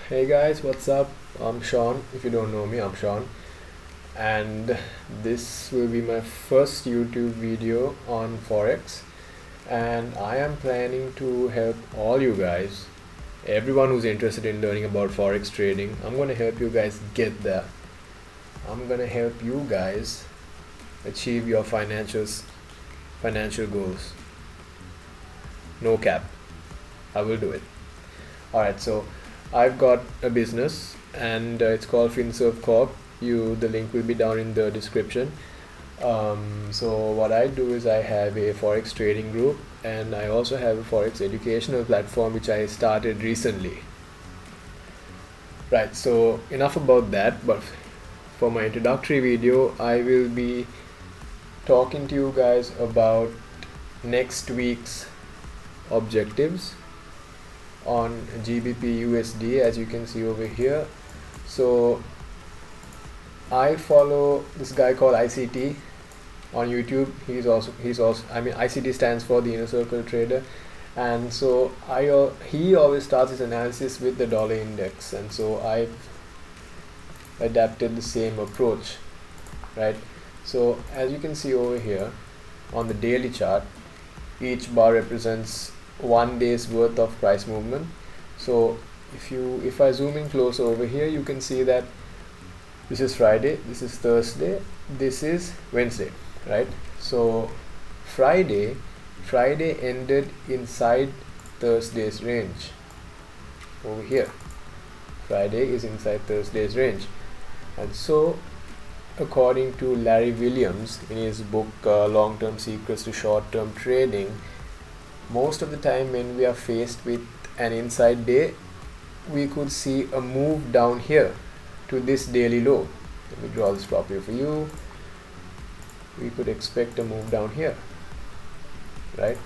Hey guys, what's up? I'm Sean. If you don't know me, I'm Sean, and this will be my first YouTube video on Forex. And I am planning to help all you guys, everyone who's interested in learning about Forex trading. I'm going to help you guys get there. I'm going to help you guys achieve your financial goals. No cap. I will do it. Alright, so I've got a business and it's called FinServe Corp. The link will be down in the description. So what I do is I have a Forex trading group and I also have a Forex educational platform which I started recently. Right, so enough about that, but for my introductory video I will be talking to you guys about next week's objectives on GBP USD, as you can see over here. So I follow this guy called ICT on YouTube. He's also ICT stands for the Inner Circle Trader, and so he always starts his analysis with the dollar index, and so I've adapted the same approach, right? So as you can see over here on the daily chart, each bar represents 1 day's worth of price movement. So if I zoom in closer over here, you can see that this is Friday, this is Thursday, this is Wednesday, right? So Friday ended inside Thursday's range over here. Friday is inside Thursday's range, and so according to Larry Williams in his book Long-Term Secrets to Short-Term Trading, most of the time when we are faced with an inside day, we could see a move down here to this daily low. Let me draw this properly for you. We could expect a move down here, right?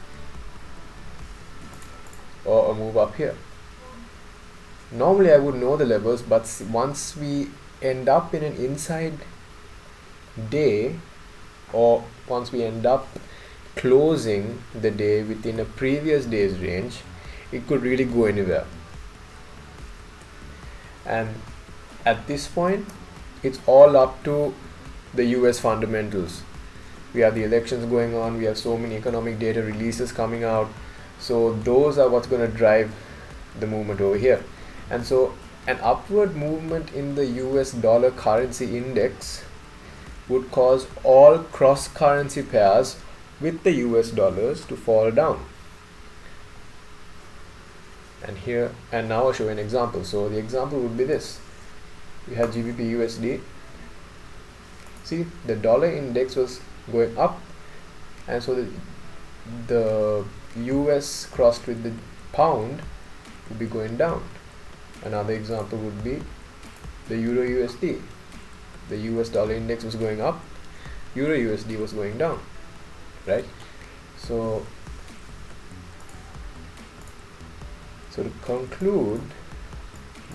Or a move up here. Normally I would know the levels, but once we end up in an inside day, or once we end up closing the day within a previous day's range, it could really go anywhere. And at this point, it's all up to the US fundamentals. We have the elections going on, we have so many economic data releases coming out, so those are what's going to drive the movement over here. And so an upward movement in the US dollar currency index would cause all cross currency pairs with the US dollars to fall down. And now I'll show you an example. So the example would be this. We have GBP USD. See, the dollar index was going up, and so the US crossed with the pound would be going down. Another example would be the Euro USD. The US dollar index was going up, Euro USD was going down, right? So to conclude,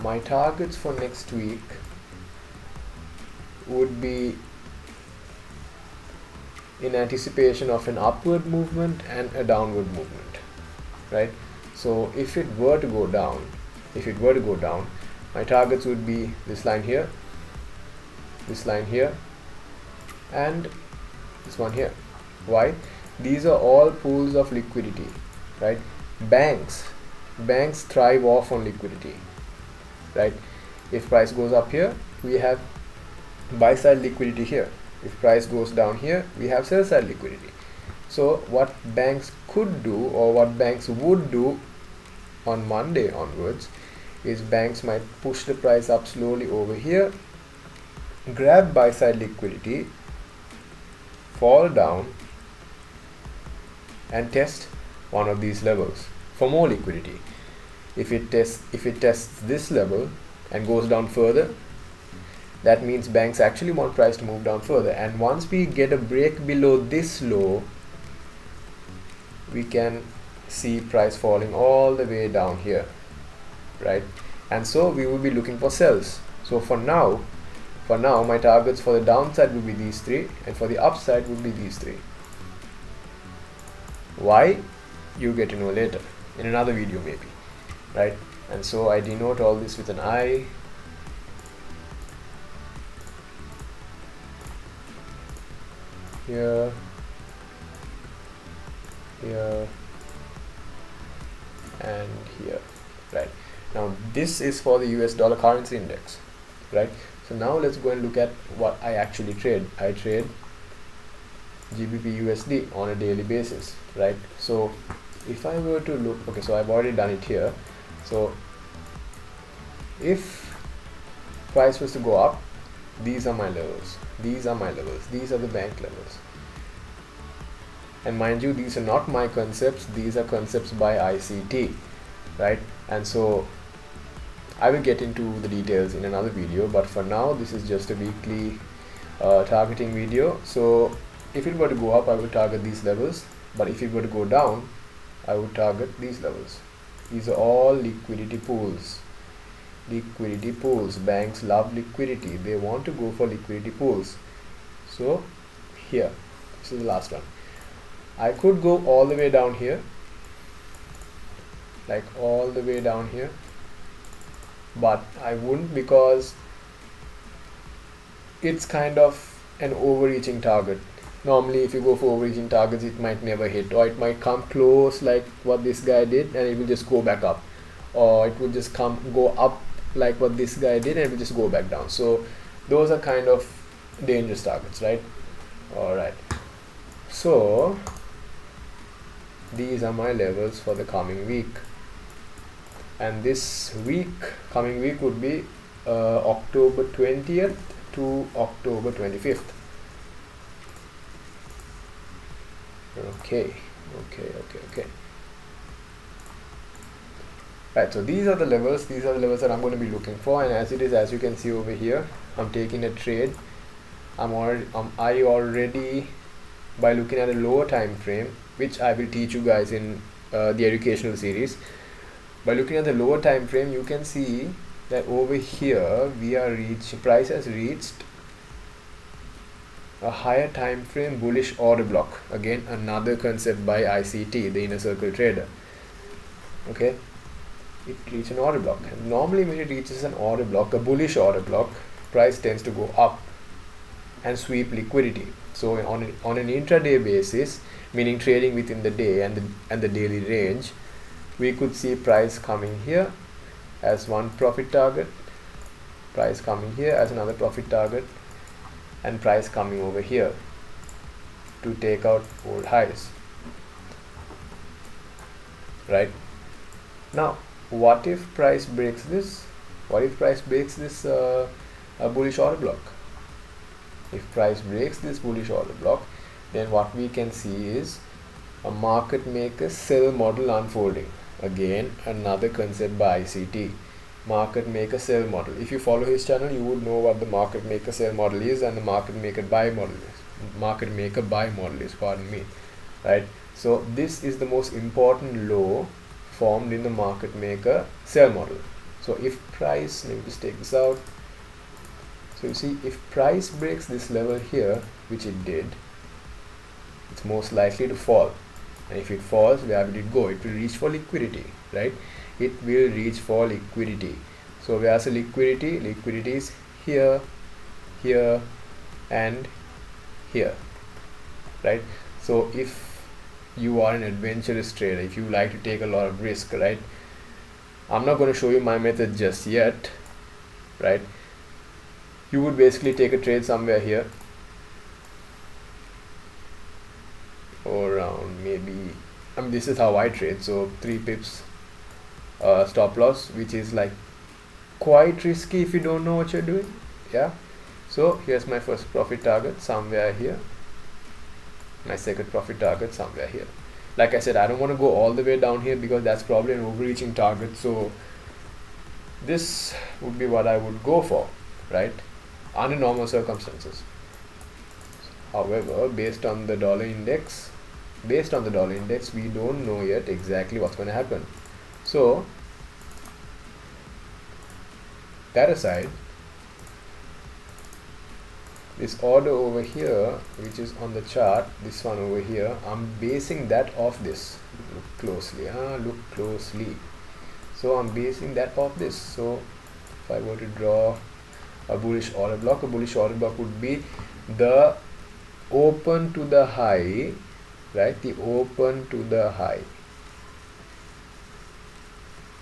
my targets for next week would be in anticipation of an upward movement and a downward movement, right? So if it were to go down, my targets would be this line here, and this one here. Why? These are all pools of liquidity, right? Banks thrive off on liquidity, right? If price goes up here, we have buy side liquidity here. If price goes down here, we have sell side liquidity. So what banks could do, or what banks would do on Monday onwards, is banks might push the price up slowly over here, grab buy side liquidity, fall down, and test one of these levels for more liquidity. If it tests this level and goes down further, that means banks actually want price to move down further, and once we get a break below this low, we can see price falling all the way down here, right? And so we will be looking for sells. So for now my targets for the downside will be these three, and for the upside will be these three. Why? You get to know later in another video maybe, right? and so I denote all this with an I. Here, here, and here. Right, now this is for the US dollar currency index. Right, so now let's go and look at what I actually trade. I trade GBP USD on a daily basis. Right, so if I were to look, okay, so I've already done it here. So if price was to go up, these are my levels, these are my levels, these are the bank levels. And mind you, these are not my concepts, these are concepts by ICT, right? And so I will get into the details in another video, but for now this is just a weekly targeting video. So if it were to go up, I would target these levels, but if it were to go down, I would target these levels. These are all liquidity pools. Liquidity pools. Banks love liquidity. They want to go for liquidity pools. So here, this is the last one. I could go all the way down here, like all the way down here, but I wouldn't, because it's kind of an overreaching target. Normally if you go for overreaching targets, it might never hit, or it might come close like what this guy did and it will just go back up, or it will just go up like what this guy did and it will just go back down. So those are kind of dangerous targets, right? Alright, so these are my levels for the coming week, and this week, coming week would be October 20th to October 25th. Okay. Right, so these are the levels that I'm going to be looking for, and as you can see over here, I'm taking a trade. I already, by looking at a lower time frame, which I will teach you guys in the educational series, by looking at the lower time frame, you can see that over here price has reached a higher time frame bullish order block. Again, another concept by ICT, the inner circle trader. Okay, it reached an order block, and normally when it reaches an order block, a bullish order block, price tends to go up and sweep liquidity. So on an intraday basis, meaning trading within the day and the daily range, we could see price coming here as one profit target, price coming here as another profit target, and price coming over here to take out old highs. Right, now what if price breaks this? What if price breaks this a bullish order block? If price breaks this bullish order block, then what we can see is a market maker sell model unfolding. Again, another concept by ICT, market maker sell model. If you follow his channel, you would know what the market maker sell model is and the market maker buy model is. Pardon me. Right, so this is the most important law formed in the market maker sell model. So if price, let me just take this out. So you see, if price breaks this level here, which it did, it's most likely to fall, and if it falls, where will it go? It will reach for liquidity, right? It will reach for liquidity. So where's the liquidity? Liquidity is here, here, and here, right? So if you are an adventurous trader, if you like to take a lot of risk, right? I'm not going to show you my method just yet, right? You would basically take a trade somewhere here, or around maybe, this is how I trade, so 3 pips stop loss, which is like quite risky if you don't know what you're doing. Yeah, so here's my first profit target somewhere here, my second profit target somewhere here. Like I said, I don't want to go all the way down here because that's probably an overreaching target, so this would be what I would go for, right, under normal circumstances. However, based on the dollar index, we don't know yet exactly what's going to happen. So that aside, this order over here, which is on the chart, this one over here, I'm basing that off this. Look closely, so So I'm basing that off this. So if I were to draw a bullish order block would be the open to the high, right? The open to the high,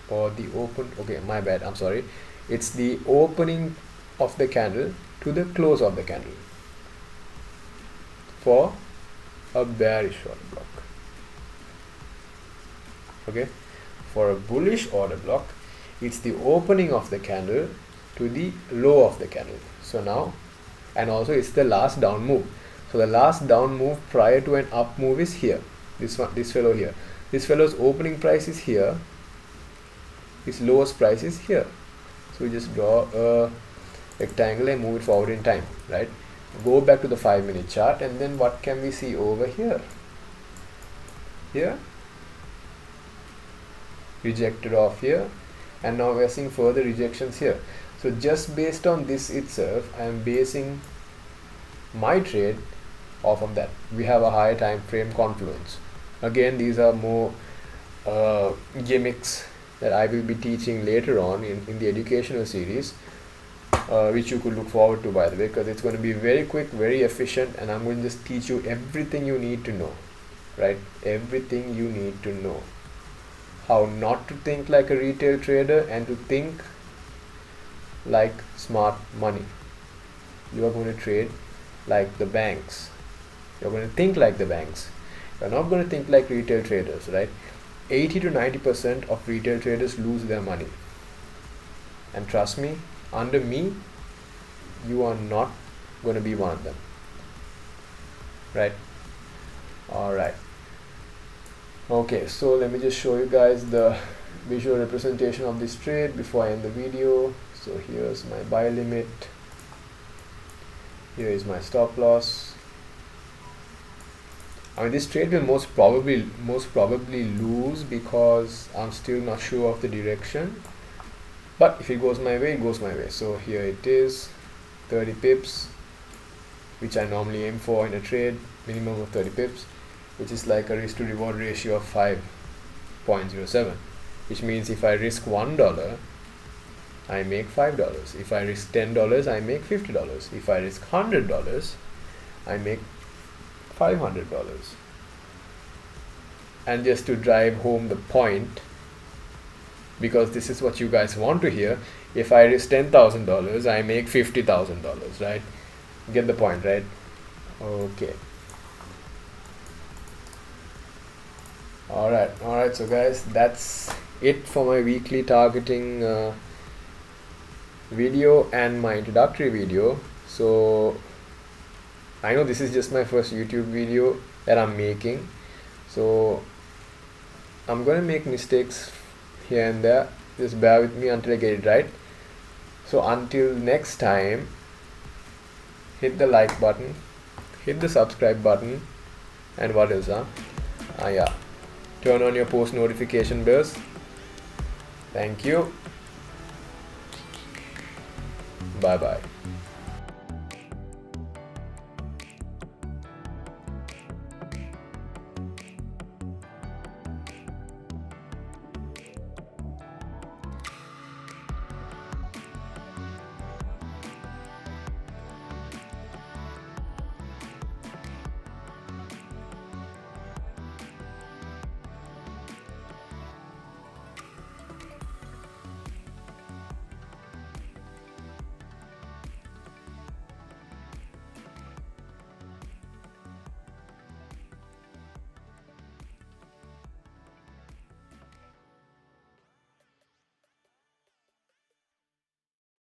or the open, okay, my bad, I'm sorry, it's the opening of the candle to the close of the candle for a bearish order block. Okay, for a bullish order block, it's the opening of the candle to the low of the candle. So now, and also it's the last down move. So the last down move prior to an up move is here. This one, this fellow here. This fellow's opening price is here. His lowest price is here. So we just draw a rectangle and move it forward in time, right? Go back to the 5-minute chart, and then what can we see over here? Here, rejected off here, and now we are seeing further rejections here. So just based on this itself, I am basing my trade off of that. We have a higher time frame confluence. Again, these are more gimmicks that I will be teaching later on in the educational series, which you could look forward to, by the way, because it's going to be very quick, very efficient, and I'm going to just teach you everything you need to know, right? Everything you need to know. How not to think like a retail trader and to think like smart money. You are going to trade like the banks. You're going to think like the banks. You're not going to think like retail traders, right? 80 to 90% of retail traders lose their money. And trust me, under me, you are not going to be one of them. Right? Alright. Okay, so let me just show you guys the visual representation of this trade before I end the video. So here's my buy limit. Here is my stop loss. I mean, this trade will most probably lose because I'm still not sure of the direction. But if it goes my way, it goes my way. So here it is, 30 pips, which I normally aim for in a trade, minimum of 30 pips, which is like a risk to reward ratio of 5.07, which means if I risk $1, I make $5. If I risk $10, I make $50. If I risk $100, I make $500. And just to drive home the point, because this is what you guys want to hear, if I risk $10,000, I make $50,000, right? Get the point, right? Okay. Alright, so guys, that's it for my weekly targeting video and my introductory video. So I know this is just my first YouTube video that I'm making, so I'm gonna make mistakes here and there. Just bear with me until I get it right. So until next time, hit the like button, hit the subscribe button, and what else, yeah, turn on your post notification bells. Thank you. Bye bye.